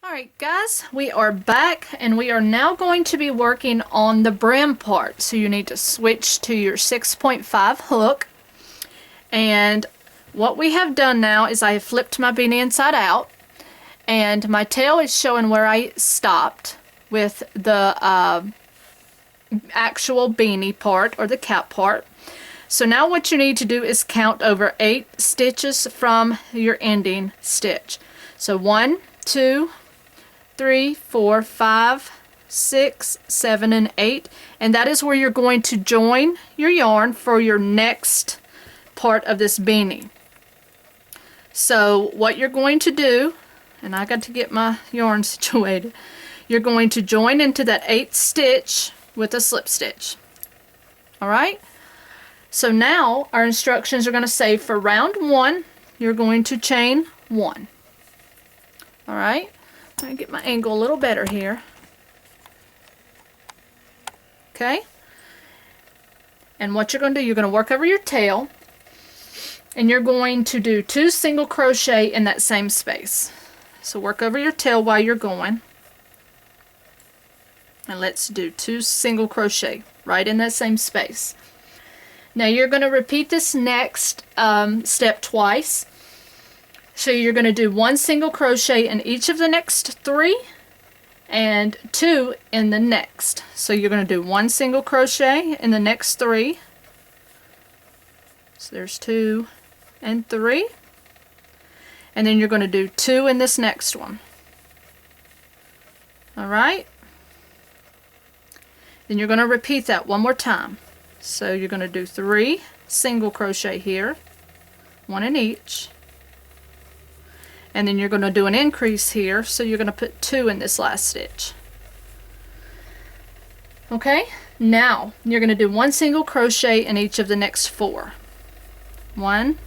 Alright guys, we are back and we are now going to be working on the brim part. So you need to switch to your 6.5 hook, and what we have done now is I have flipped my beanie inside out and my tail is showing where I stopped with the actual beanie part or the cap part. So now what you need to do is count over 8 stitches from your ending stitch. So 1, 2, 3, 4, 5, 6, 7, and 8, and that is where you're going to join your yarn for your next part of this beanie. So what you're going to do, and I got to get my yarn situated, you're going to join into that 8th stitch with a slip stitch. Alright? So now our instructions are going to say for round 1 you're going to chain 1. Alright? I'm going to get my angle a little better here. Okay? And what you're going to do, you're going to work over your tail and you're going to do 2 single crochet in that same space. So work over your tail while you're going. And let's do 2 single crochet right in that same space. Now you're going to repeat this next step twice. So you're going to do 1 single crochet in each of the next 3 and 2 in the next. So you're going to do 1 single crochet in the next 3. So there's 2 and 3. And then you're going to do 2 in this next one. Alright? Then you're going to repeat that one more time. So you're going to do 3 single crochet here, 1 in each. And then you're going to do an increase here, so you're going to put 2 in this last stitch. Okay, now you're going to do 1 single crochet in each of the next 4. 1,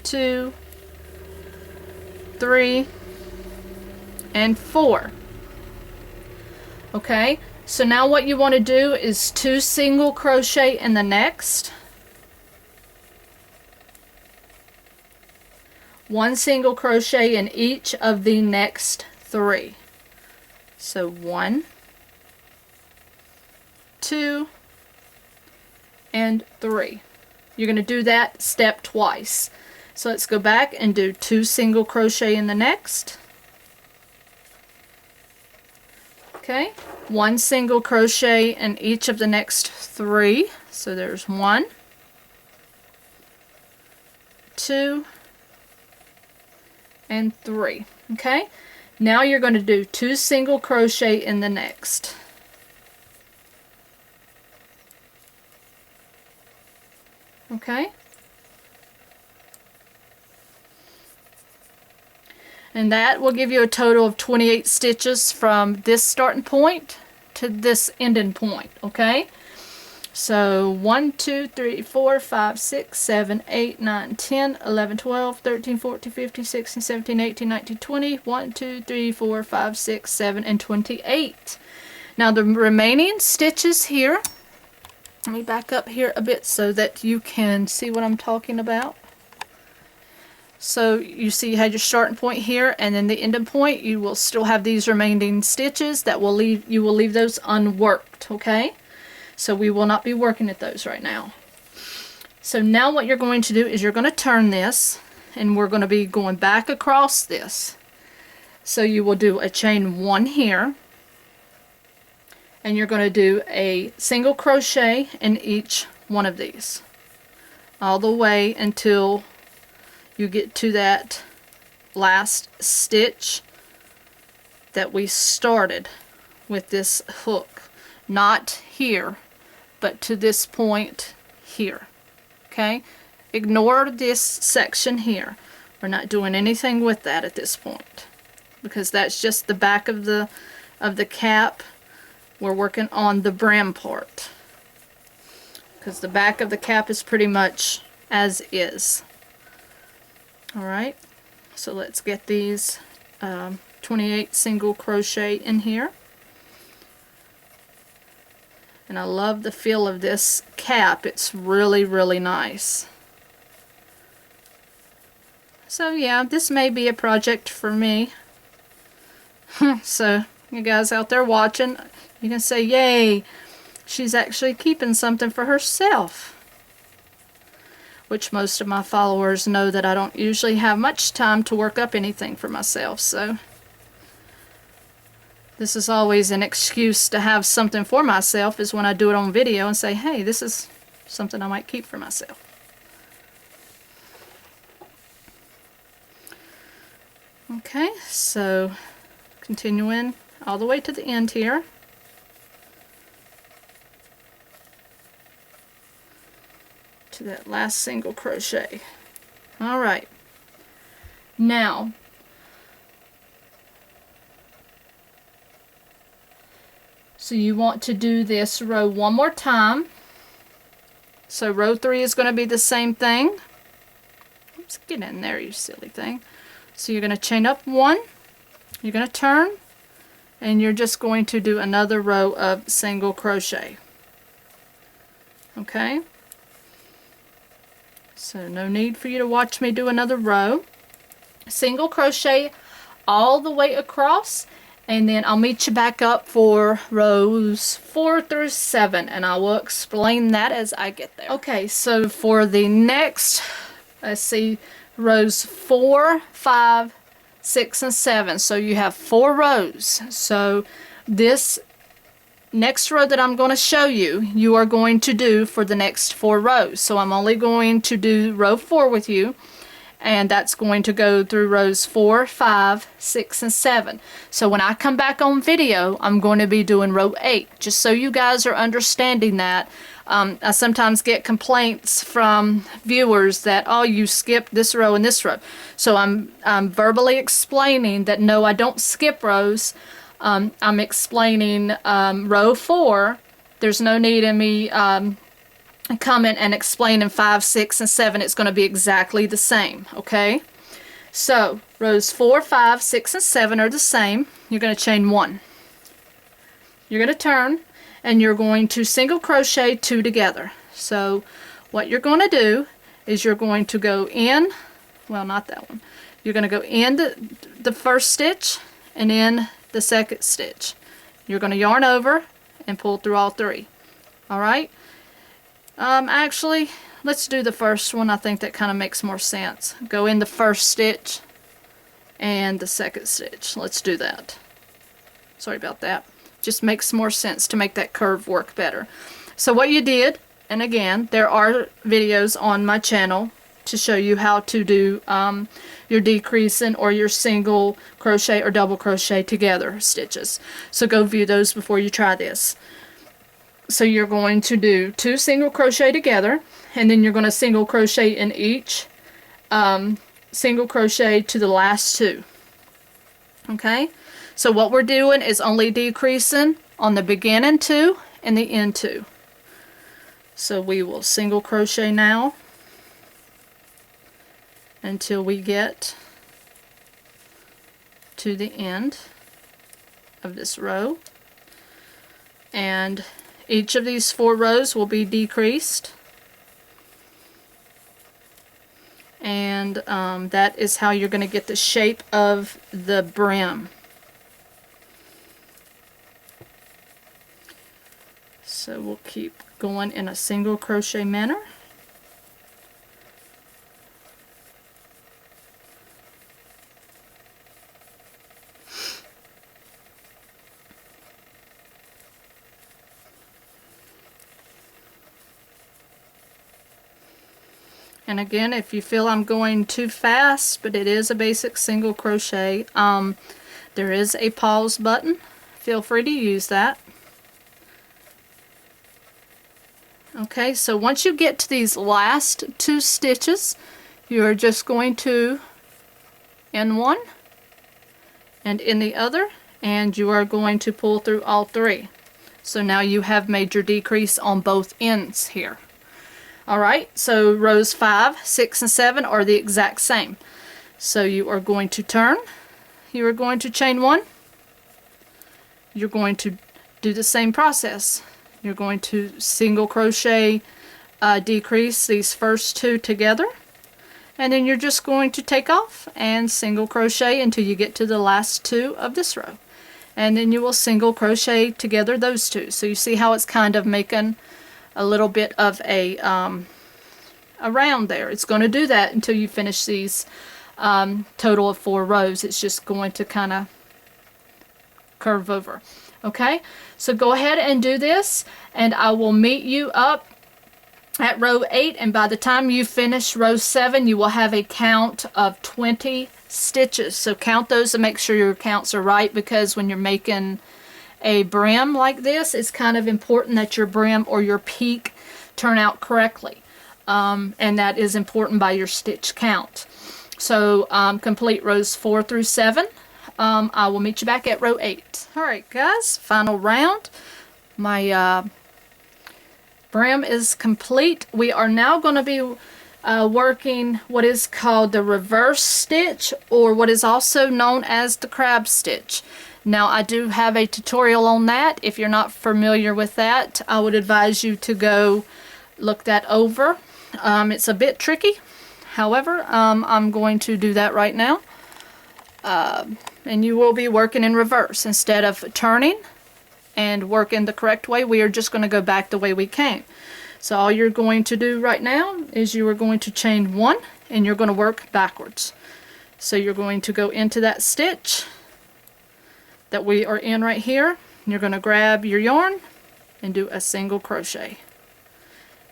2, 3, and 4. Okay, so now what you want to do is 2 single crochet in the next, 1 single crochet in each of the next 3. So 1, 2, and 3. You're going to do that step twice. So let's go back and do 2 single crochet in the next. Okay, 1 single crochet in each of the next 3. So there's 1, 2, and 3. Okay, now you're going to do 2 single crochet in the next. Okay, and that will give you a total of 28 stitches from this starting point to this ending point. Okay, so 1, 2, 3, 4, 5, 6, 7, 8, 9, 10, 11, 12, 13, 14, 15, 16, 17, 18, 19, 20, 1, 2, 3, 4, 5, 6, 7, and 28. Now the remaining stitches here, let me back up here a bit so that you can see what I'm talking about. So you see you had your starting point here, and then the ending point, you will still have these remaining stitches that will leave, you will leave those unworked. Okay, so we will not be working at those right now. So now what you're going to do is you're going to turn this, and we're going to be going back across this. So you will do a chain 1 here, and you're going to do a single crochet in each one of these all the way until you get to that last stitch that we started with this hook. Not here, but to this point here. Okay, ignore this section here. We're not doing anything with that at this point because that's just the back of the cap. We're working on the brim part because the back of the cap is pretty much as is. Alright, so let's get these 28 single crochet in here. And I love the feel of this cap. It's really, really nice. So yeah, this may be a project for me. So you guys out there watching, you can say, yay, she's actually keeping something for herself. Which most of my followers know that I don't usually have much time to work up anything for myself, so this is always an excuse to have something for myself, is when I do it on video and say, hey, this is something I might keep for myself. Okay, so continuing all the way to the end here. To that last single crochet. Alright, now so you want to do this row one more time. So row 3 is going to be the same thing. Oops, get in there, you silly thing. So you're going to chain up 1, you're going to turn, and you're just going to do another row of single crochet. Okay? So no need for you to watch me do another row. Single crochet all the way across, and then I'll meet you back up for rows 4 through 7, and I will explain that as I get there. Okay, so for the next, let's see, rows 4, 5, 6, and 7. So you have 4 rows. So this next row that I'm going to show you, you are going to do for the next 4 rows. So I'm only going to do row 4 with you, and that's going to go through rows 4, 5, 6, and 7. So when I come back on video, I'm going to be doing row 8, just so you guys are understanding that. I sometimes get complaints from viewers that, oh, you skipped this row and this row. So I'm verbally explaining that no, I don't skip rows. I'm explaining row 4. There's no need in me coming and explaining 5, 6, and 7. It's going to be exactly the same, okay? So rows 4, 5, 6, and 7 are the same. You're going to chain 1. You're going to turn, and you're going to single crochet 2 together. So what you're going to do is you're going to go in, well, not that one. You're going to go in the first stitch and in the second stitch. You're going to yarn over and pull through all 3. Alright? Actually, let's do the first one. I think that kind of makes more sense. Go in the first stitch and the second stitch. Let's do that. Sorry about that. Just makes more sense to make that curve work better. So what you did, and again, there are videos on my channel to show you how to do your decreasing or your single crochet or double crochet together stitches. So go view those before you try this. So you're going to do 2 single crochet together, and then you're going to single crochet in each single crochet to the last 2. Okay? So what we're doing is only decreasing on the beginning 2 and the end 2. So we will single crochet now until we get to the end of this row, and each of these 4 rows will be decreased, and that is how you're going to get the shape of the brim. So we'll keep going in a single crochet manner. And again, if you feel I'm going too fast, but it is a basic single crochet, there is a pause button. Feel free to use that. Okay, so once you get to these last 2 stitches, you're just going to in one and in the other, and you are going to pull through all 3. So now you have made your decrease on both ends here. Alright, so rows 5, 6, and 7 are the exact same. So you are going to turn, you are going to chain 1, you're going to do the same process. You're going to single crochet, decrease these first 2 together, and then you're just going to take off and single crochet until you get to the last 2 of this row. and then you will single crochet together those two. So you see how it's kind of making a little bit of a round there. It's going to do that until you finish these total of 4 rows. It's just going to kind of curve over. Okay, so go ahead and do this, and I will meet you up at row 8, and by the time you finish row 7 you will have a count of 20 stitches. So count those and make sure your counts are right, because when you're making a brim like this, it's kind of important that your brim or your peak turn out correctly, and that is important by your stitch count. So complete rows 4 through 7. I will meet you back at row 8. Alright guys, final round. My brim is complete. We are now going to be working what is called the reverse stitch, or what is also known as the crab stitch. Now I do have a tutorial on that. If you're not familiar with that, I would advise you to go look that over. It's a bit tricky. However, I'm going to do that right now. And you will be working in reverse. Instead of turning and working the correct way, we are just going to go back the way we came. So all you're going to do right now is you are going to chain 1, and you're going to work backwards. So you're going to go into that stitch that we are in right here, and you're going to grab your yarn and do a single crochet.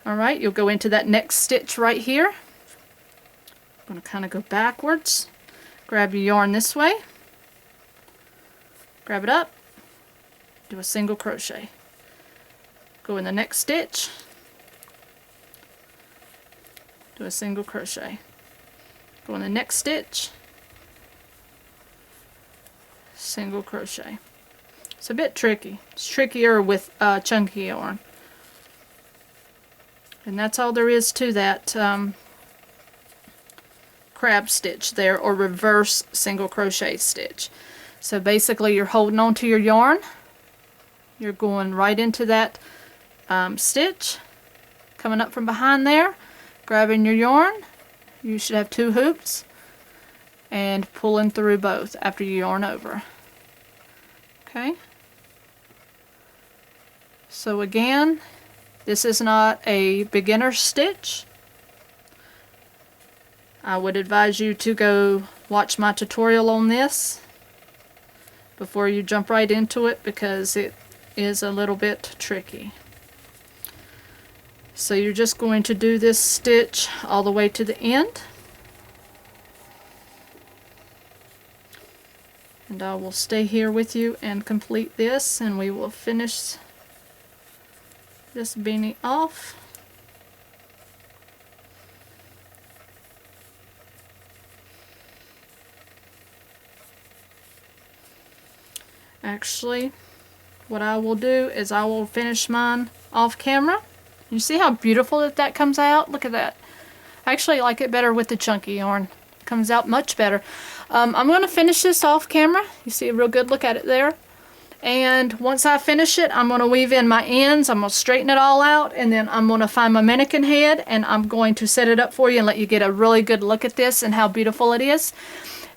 Alright, you'll go into that next stitch right here. I'm going to kind of go backwards. Grab your yarn this way, grab it up, do a single crochet. Go in the next stitch, do a single crochet. Go in the next stitch, single crochet. It's a bit tricky. It's trickier with chunky yarn. And that's all there is to that crab stitch there, or reverse single crochet stitch. So basically you're holding on to your yarn, you're going right into that stitch, coming up from behind there, grabbing your yarn. You should have 2 hoops, and pulling through both after you yarn over. Okay, so again, this is not a beginner stitch. I would advise you to go watch my tutorial on this before you jump right into it, because it is a little bit tricky. So you're just going to do this stitch all the way to the end, and I will stay here with you and complete this, and we will finish this beanie off. Actually, what I will do is I will finish mine off camera. You see how beautiful that comes out? Look at that. I actually like it better with the chunky yarn. It comes out much better. I'm going to finish this off camera. You see a real good look at it there. And once I finish it, I'm going to weave in my ends. I'm going to straighten it all out, and then I'm going to find my mannequin head, and I'm going to set it up for you and let you get a really good look at this and how beautiful it is.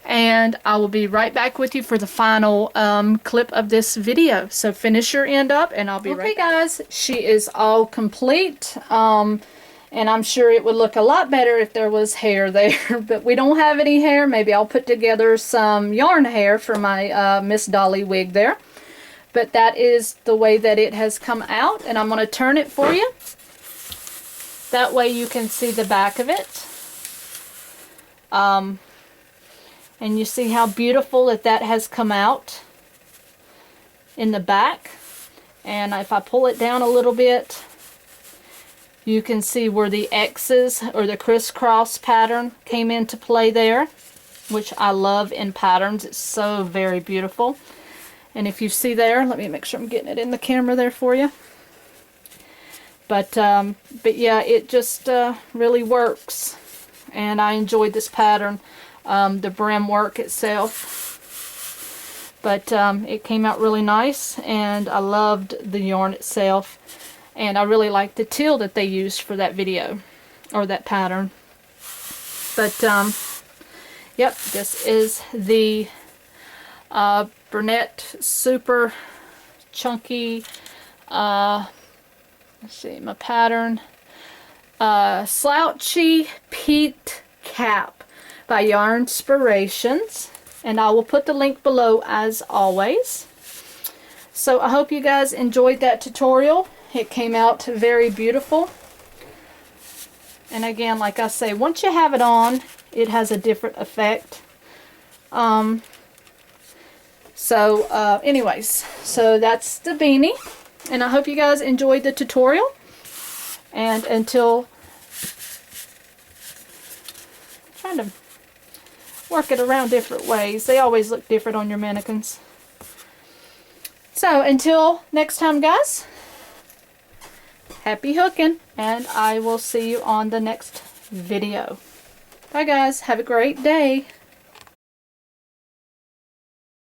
And I will be right back with you for the final clip of this video. So finish your end up, and I'll be right back. Okay guys, she is all complete. And I'm sure it would look a lot better if there was hair there, but we don't have any hair. Maybe I'll put together some yarn hair for my Miss Dolly wig there. But that is the way that it has come out, and I'm going to turn it for you. That way you can see the back of it. And you see how beautiful that has come out in the back. And if I pull it down a little bit, you can see where the X's or the crisscross pattern came into play there, which I love in patterns. It's so very beautiful. And if you see there, let me make sure I'm getting it in the camera there for you. But yeah, it just really works. And I enjoyed this pattern, the brim work itself. But it came out really nice, and I loved the yarn itself. And I really liked the teal that they used for that video, or that pattern. But, yep, this is the Bernat super chunky, let's see, my pattern, Slouchy peaked cap by Yarnspirations, and I will put the link below as always. So I hope you guys enjoyed that tutorial. It came out very beautiful. And again, like I say, once you have it on, it has a different effect. Anyways, so that's the beanie. And I hope you guys enjoyed the tutorial. And until, I'm trying to work it around different ways. They always look different on your mannequins. So until next time, guys, happy hooking, and I will see you on the next video. Bye guys, have a great day.